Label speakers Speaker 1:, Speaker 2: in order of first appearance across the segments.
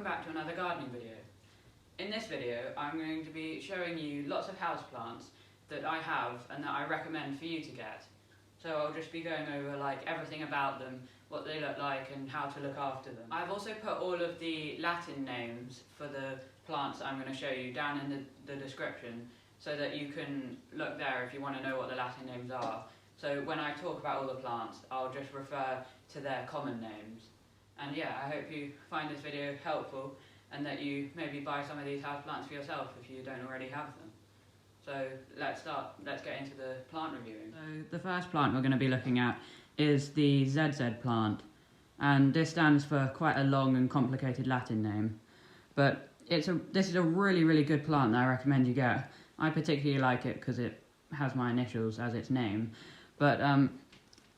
Speaker 1: welcome back to another gardening video. In this video I'm going to be showing you lots of houseplants that I have and that I recommend for you to get. So I'll just be going over like everything about them, what they look like and how to look after them. I've also put all of the Latin names for the plants that I'm going to show you down in the description so that you can look there if you want to know what the Latin names are. So when I talk about all the plants, I'll just refer to their common names. And yeah, I hope you find this video helpful and that you maybe buy some of these houseplants for yourself if you don't already have them. So let's get into the plant reviewing. So the first plant we're going to be looking at is the ZZ plant. And this stands for quite a long and complicated Latin name. But this is a really, really good plant that I recommend you get. I particularly like it because it has my initials as its name. But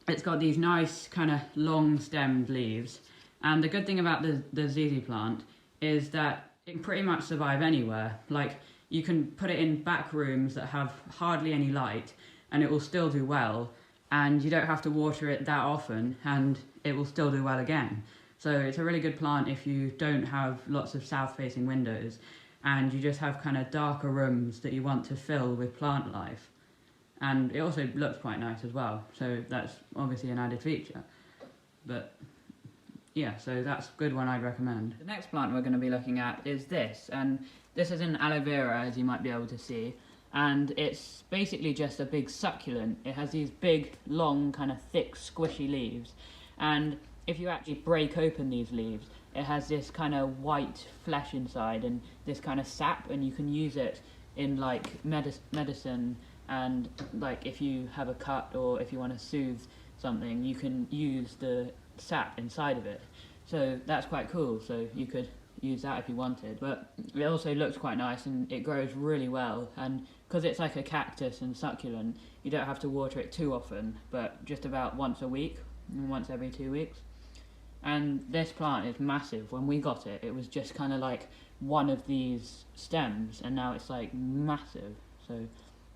Speaker 1: it's got these nice kind of long stemmed leaves. And the good thing about the ZZ plant is that it can pretty much survive anywhere. Like, you can put it in back rooms that have hardly any light and it will still do well, and you don't have to water it that often and it will still do well again. So it's a really good plant if you don't have lots of south facing windows and you just have kind of darker rooms that you want to fill with plant life. And it also looks quite nice as well, so that's obviously an added feature. But yeah, so that's a good one I'd recommend. The next plant we're going to be looking at is this, and this is an Aloe Vera, as you might be able to see, and it's basically just a big succulent. It has these big, long, kind of thick, squishy leaves, and if you actually break open these leaves, it has this kind of white flesh inside and this kind of sap, and you can use it in like medicine, and like if you have a cut or if you want to soothe something, you can use the sap inside of it. So that's quite cool, so you could use that if you wanted. But it also looks quite nice and it grows really well, and because it's like a cactus and succulent, you don't have to water it too often, but just about once a week, once every 2 weeks. And this plant is massive. When we got it, it was just kind of like one of these stems, and now it's like massive. So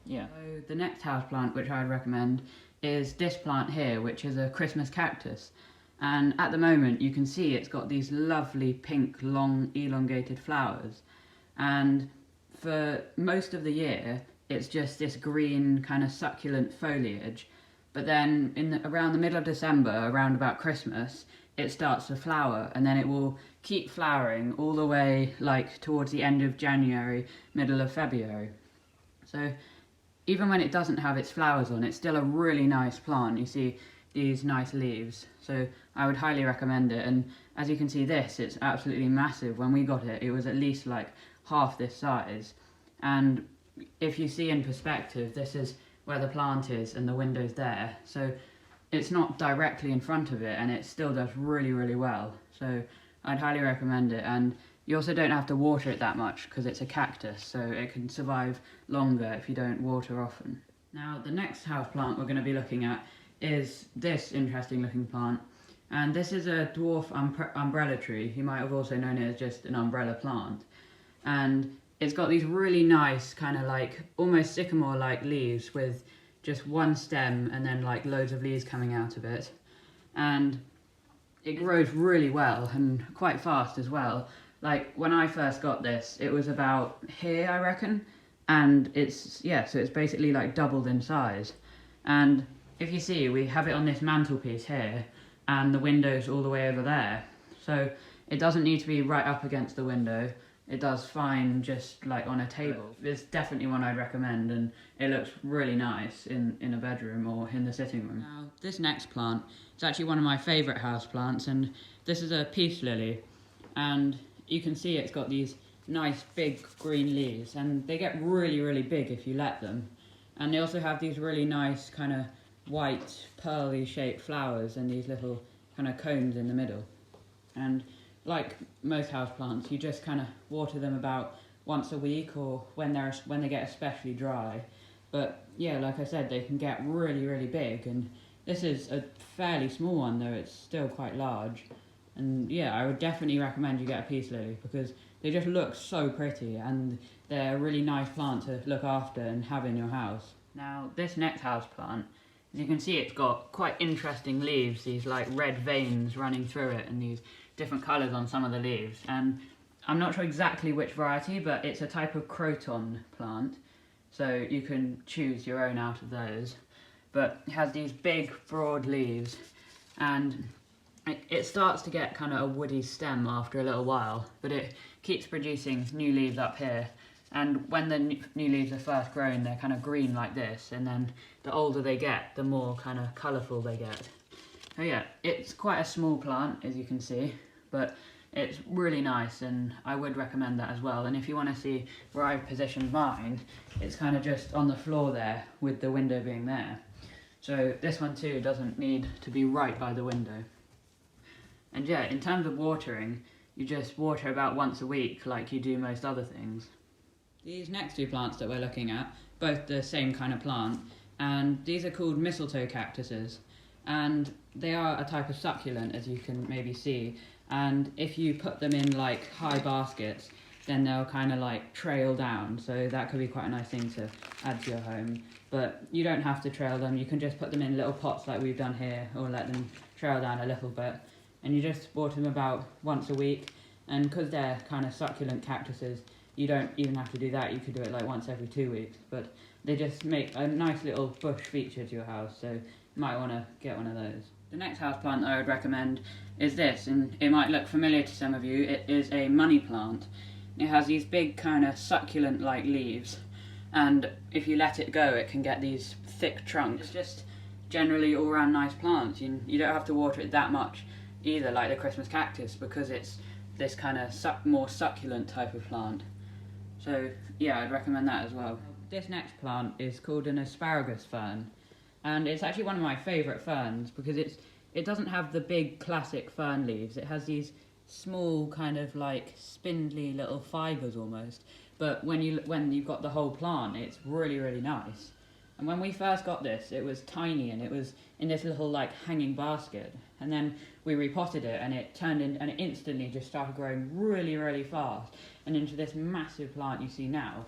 Speaker 1: yeah. So the next house plant which I'd recommend is this plant here, which is a Christmas cactus. And at the moment you can see it's got these lovely pink long elongated flowers, and for most of the year it's just this green kind of succulent foliage, but then around the middle of December, around about Christmas, it starts to flower, and then it will keep flowering all the way like towards the end of January, middle of February. So even when it doesn't have its flowers on, it's still a really nice plant. You see these nice leaves, so I would highly recommend it. And as you can see, it's absolutely massive. When we got it, it was at least like half this size, and if you see in perspective, this is where the plant is and the window's there, so it's not directly in front of it and it still does really, really well. So I'd highly recommend it, and you also don't have to water it that much because it's a cactus, so it can survive longer if you don't water often. Now the next house plant we're going to be looking at is this interesting looking plant, and this is a dwarf umbrella tree. You might have also known it as just an umbrella plant, and it's got these really nice kind of like almost sycamore like leaves with just one stem and then like loads of leaves coming out of it, and it grows really well and quite fast as well. Like when I first got this, it was about here, I reckon, and so it's basically like doubled in size. And if you see, we have it on this mantelpiece here, and the window's all the way over there. So it doesn't need to be right up against the window. It does fine just like on a table. It's definitely one I'd recommend, and it looks really nice in a bedroom or in the sitting room. Now, this next plant is actually one of my favourite house plants, and this is a peace lily. And you can see it's got these nice big green leaves, and they get really, really big if you let them. And they also have these really nice kind of white pearly shaped flowers and these little kind of cones in the middle. And like most houseplants, you just kind of water them about once a week or when they get especially dry. But yeah, like I said, they can get really, really big, and this is a fairly small one, though it's still quite large. And yeah, I would definitely recommend you get a peace lily because they just look so pretty and they're a really nice plant to look after and have in your house. Now this next house plant, as you can see, it's got quite interesting leaves, these like red veins running through it and these different colours on some of the leaves, and I'm not sure exactly which variety, but it's a type of Croton plant. So you can choose your own out of those. But it has these big, broad leaves, and it starts to get kind of a woody stem after a little while, but it keeps producing new leaves up here. And when the new leaves are first grown, they're kind of green like this, and then the older they get, the more kind of colourful they get. So yeah, it's quite a small plant, as you can see, but it's really nice, and I would recommend that as well. And if you want to see where I've positioned mine, it's kind of just on the floor there, with the window being there. So this one too doesn't need to be right by the window. And yeah, in terms of watering, you just water about once a week like you do most other things. These next two plants that we're looking at, both the same kind of plant, and these are called Mistletoe Cactuses. And they are a type of succulent, as you can maybe see. And if you put them in like high baskets, then they'll kind of like trail down. So that could be quite a nice thing to add to your home. But you don't have to trail them. You can just put them in little pots like we've done here, or let them trail down a little bit. And you just water them about once a week. And because they're kind of succulent cactuses, you don't even have to do that. You could do it like once every 2 weeks. But they just make a nice little bush feature to your house. So you might want to get one of those. The next houseplant I would recommend is this, and it might look familiar to some of you. It is a money plant. It has these big kind of succulent-like leaves, and if you let it go, it can get these thick trunks. It's just generally all-round nice plants. You don't have to water it that much either, like the Christmas cactus, because it's this kind of more succulent type of plant. So yeah, I'd recommend that as well. This next plant is called an Asparagus Fern. And it's actually one of my favourite ferns because it doesn't have the big classic fern leaves. It has these small kind of like spindly little fibres almost. But when you've got the whole plant, it's really, really nice. And when we first got this, it was tiny and it was in this little like hanging basket. And then we repotted it and it turned in, and it instantly just started growing really, really fast and into this massive plant you see now.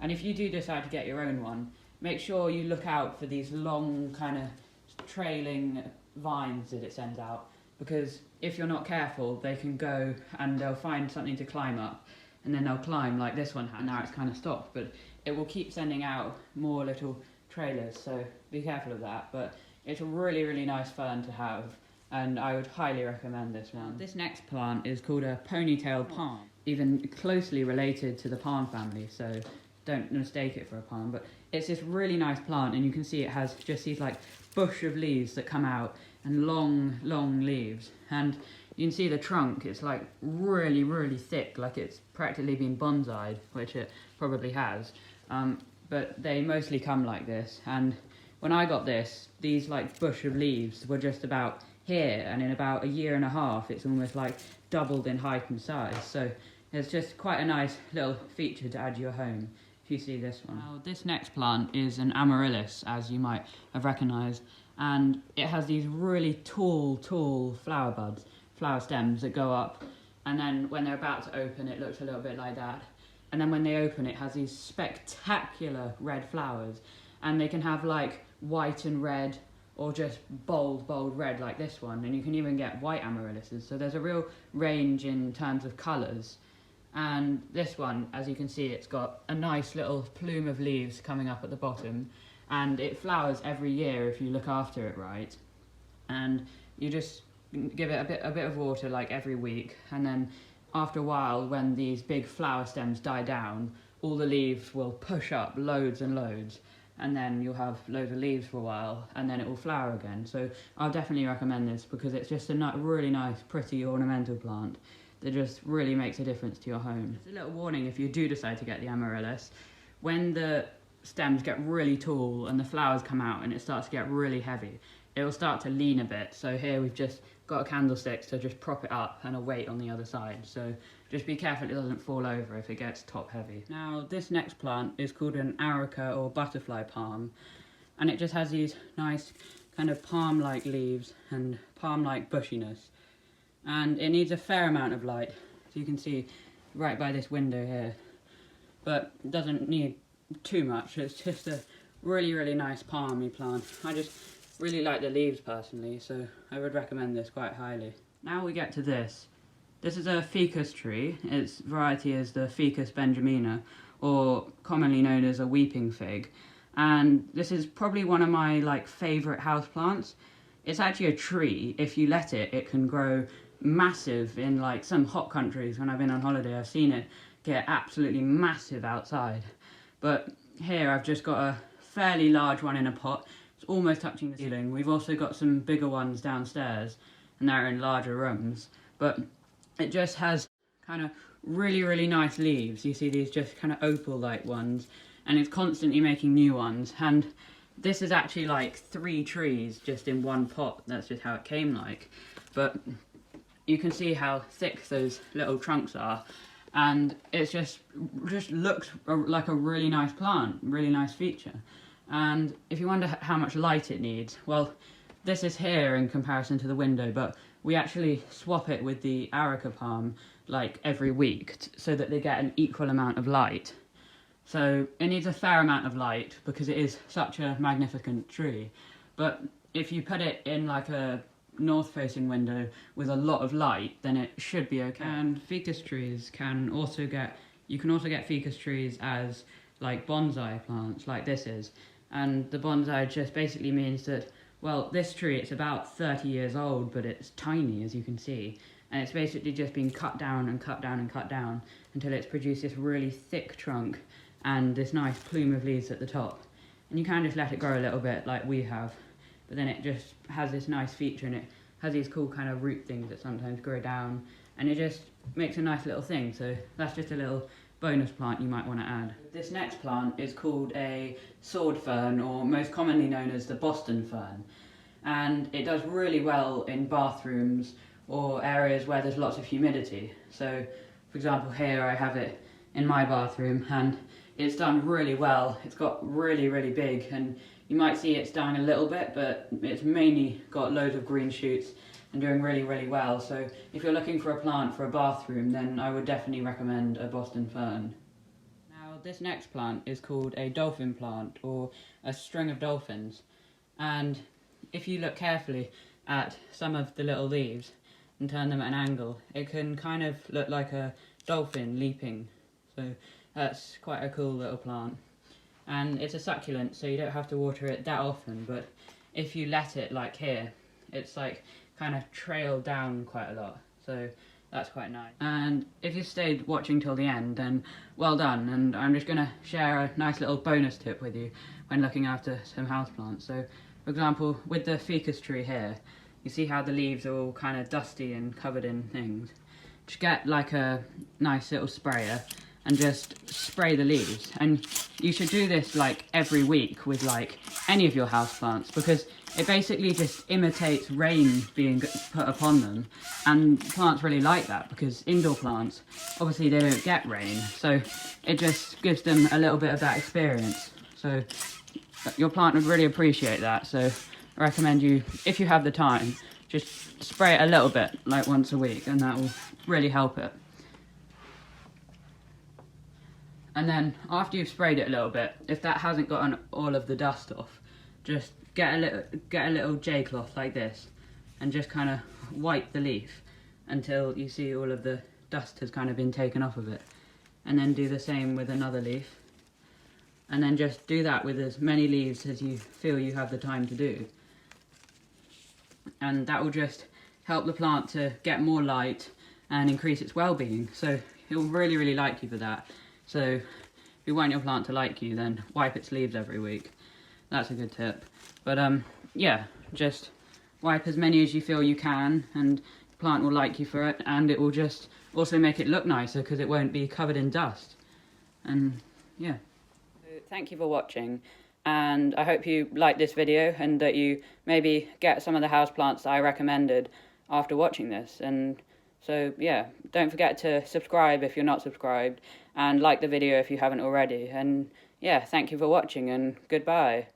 Speaker 1: And if you do decide to get your own one, make sure you look out for these long kind of trailing vines that it sends out, because if you're not careful, they can go and they'll find something to climb up, and then they'll climb like this one, and now it's kind of stopped, but it will keep sending out more little trailers, so be careful of that. But it's a really, really nice fern to have, and I would highly recommend this one. This next plant is called a Ponytail Palm, even closely related to the palm family, so don't mistake it for a palm, but it's this really nice plant, and you can see it has just these like bush of leaves that come out, and long, long leaves. And you can see the trunk, it's like really, really thick, like it's practically been bonsai'd, which it probably has. But they mostly come like this, and when I got this, these like bush of leaves were just about here, and in about a year and a half, it's almost like doubled in height and size. So it's just quite a nice little feature to add to your home. If you see this one. Now, this next plant is an Amaryllis, as you might have recognised, and it has these really tall flower buds, flower stems that go up, and then when they're about to open, it looks a little bit like that. And then when they open, it has these spectacular red flowers, and they can have like white and red, or just bold red like this one, and you can even get white amaryllises. So there's a real range in terms of colours. And this one, as you can see, it's got a nice little plume of leaves coming up at the bottom, and it flowers every year if you look after it right. And you just give it a bit of water like every week, and then after a while, when these big flower stems die down, all the leaves will push up loads and loads, and then you'll have loads of leaves for a while, and then it will flower again. So I'll definitely recommend this because it's just a really nice, pretty ornamental plant that just really makes a difference to your home. Just a little warning if you do decide to get the Amaryllis. When the stems get really tall and the flowers come out and it starts to get really heavy, it will start to lean a bit. So here we've just got a candlestick to just prop it up and a weight on the other side. So just be careful it doesn't fall over if it gets top heavy. Now this next plant is called an Areca or butterfly palm, and it just has these nice kind of palm-like leaves and palm-like bushiness. And it needs a fair amount of light, as you can see right by this window here, but it doesn't need too much. It's just a really, really nice palmy plant. I just really like the leaves personally, so I would recommend this quite highly. Now we get to this. This is a ficus tree. Its variety is the Ficus Benjamina, or commonly known as a weeping fig. And this is probably one of my favourite houseplants. It's actually a tree. If you let it, it can grow massive in some hot countries. When I've been on holiday, I've seen it get absolutely massive outside. But here I've just got a fairly large one in a pot. It's almost touching the ceiling. We've also got some bigger ones downstairs, and they're in larger rooms. But it just has kind of really nice leaves. You see these just kind of opal-like ones, and it's constantly making new ones. And this is actually 3 trees just in one pot. That's just how it came like. But you can see how thick those little trunks are, and it just looks like a really nice plant, really nice feature. And if you wonder how much light it needs, well, this is here in comparison to the window, but we actually swap it with the Areca palm every week so that they get an equal amount of light. So it needs a fair amount of light because it is such a magnificent tree. But if you put it in a north-facing window with a lot of light, then it should be okay. And ficus trees you can also get ficus trees as bonsai plants, like this is. And the bonsai just basically means that, well, this tree, it's about 30 years old, but it's tiny, as you can see. And it's basically just been cut down and cut down and cut down until it's produced this really thick trunk and this nice plume of leaves at the top. And you can just let it grow a little bit like we have, but then it just has this nice feature, and it has these cool kind of root things that sometimes grow down, and it just makes a nice little thing. So that's just a little bonus plant you might want to add. This next plant is called a sword fern, or most commonly known as the Boston fern. And it does really well in bathrooms or areas where there's lots of humidity. So, for example, here I have it in my bathroom, and it's done really well. It's got really big, and you might see it's dying a little bit, but it's mainly got loads of green shoots and doing really well. So if you're looking for a plant for a bathroom, then I would definitely recommend a Boston fern. Now, this next plant is called a dolphin plant, or a string of dolphins. And if you look carefully at some of the little leaves and turn them at an angle, it can kind of look like a dolphin leaping. So that's quite a cool little plant. And it's a succulent, so you don't have to water it that often, but if you let it, like here, it's kind of trailed down quite a lot, so that's quite nice. And if you stayed watching till the end, then well done, and I'm just going to share a nice little bonus tip with you when looking after some houseplants. So, for example, with the ficus tree here, you see how the leaves are all kind of dusty and covered in things. Just get a nice little sprayer and just spray the leaves. And you should do this every week with any of your houseplants, because it basically just imitates rain being put upon them, and plants really like that, because indoor plants, obviously they don't get rain, so it just gives them a little bit of that experience. So your plant would really appreciate that, so I recommend you, if you have the time, just spray it a little bit, once a week, and that will really help it. And then after you've sprayed it a little bit, if that hasn't gotten all of the dust off, just get a little Jade cloth like this and just kind of wipe the leaf until you see all of the dust has kind of been taken off of it. And then do the same with another leaf. And then just do that with as many leaves as you feel you have the time to do. And that will just help the plant to get more light and increase its well-being. So it will really like you for that. So if you want your plant to like you, then wipe its leaves every week. That's a good tip. But yeah, just wipe as many as you feel you can, and the plant will like you for it, and it will just also make it look nicer because it won't be covered in dust. And yeah. Thank you for watching, and I hope you liked this video and that you maybe get some of the houseplants that I recommended after watching this. And so yeah, don't forget to subscribe if you're not subscribed, and like the video if you haven't already. And yeah, thank you for watching, and goodbye.